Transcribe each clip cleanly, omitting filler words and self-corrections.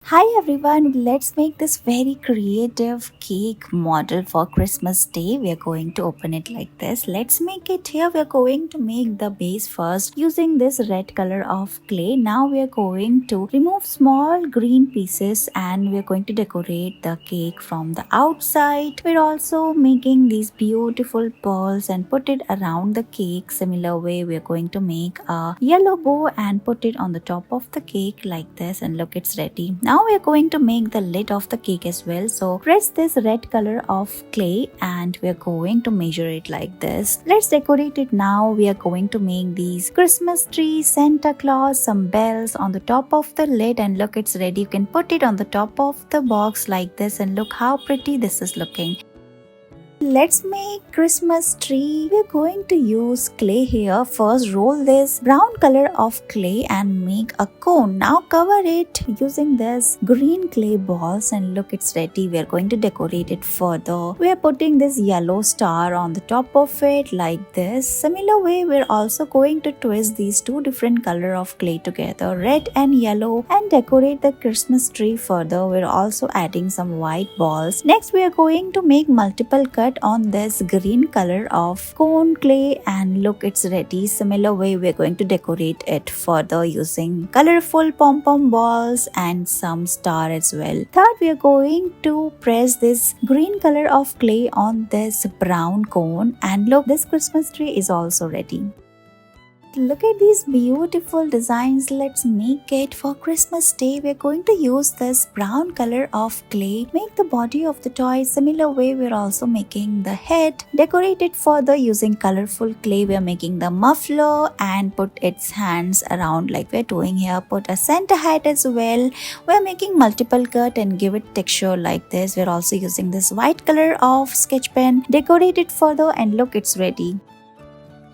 Hi everyone, let's make this very creative cake model for Christmas Day. We are going to open it like this. Let's make it here. We are going to make the base first using this red color of clay. Now we are going to remove small green pieces and we are going to decorate the cake from the outside. We're also making these beautiful pearls and put it around the cake. Similar way, we are going to make a yellow bow and put it on the top of the cake like this, and look, it's ready. Now we are going to make the lid of the cake as well. So press this red color of clay and we are going to measure it like this. Let's decorate it now. We are going to make these Christmas tree, Santa Claus, some bells on the top of the lid, and look, it's ready. You can put it on the top of the box like this, and look how pretty this is looking. Let's make Christmas tree. We're going to use clay here. First, roll this brown color of clay and make a cone. Now cover it using this green clay balls, and look, it's ready. We're going to decorate it further. We're putting this yellow star on the top of it like this. Similar way, we're also going to twist these two different color of clay together, red and yellow, and decorate the Christmas tree further. We're also adding some white balls. Next, we are going to make multiple cuts on this green color of cone clay, and look, it's ready. Similar way, we're going to decorate it further using colorful pom-pom balls and some star as well. Third, we are going to press this green color of clay on this brown cone, and look, this Christmas tree is also ready. Look at these beautiful designs. Let's make it for Christmas Day. We're going to use this brown color of clay. Make the body of the toy. Similar way, we're also making the head. Decorate it further using colorful clay. We're making the muffler and put its hands around like we're doing here. Put a Santa hat as well. We're making multiple cut and give it texture like this. We're also using this white color of sketch pen. Decorate it further, and look, it's ready.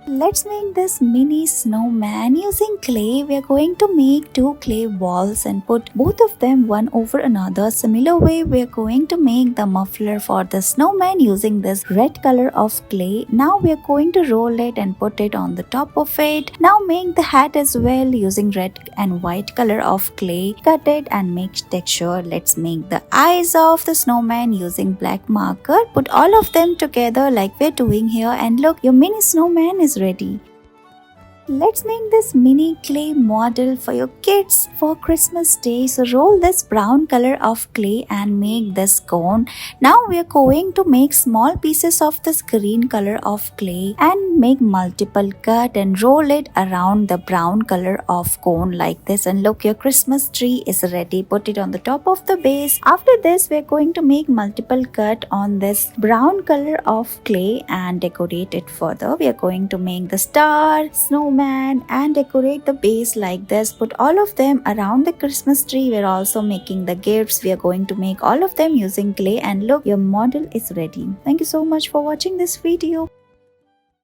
Let's make this mini snowman using clay. We are going to make two clay balls and put both of them one over another. Similar way, we are going to make the muffler for the snowman using this red color of clay. Now we are going to roll it and put it on the top of it. Now make the hat as well using red and white color of clay. Cut it and make texture. Let's make the eyes of the snowman using black marker. Put all of them together like we're doing here, and look, your mini snowman is ready. Let's make this mini clay model for your kids for Christmas Day. So roll this brown color of clay and make this cone. Now we are going to make small pieces of this green color of clay and make multiple cut and roll it around the brown color of cone like this, and look, your Christmas tree is ready. Put it on the top of the base. After this, we are going to make multiple cut on this brown color of clay and decorate it further. We are going to make the star, snowman, and decorate the base like this. Put all of them around the Christmas tree. We're also making the gifts. We are going to make all of them using clay, and look, your model is ready. Thank you so much for watching this video.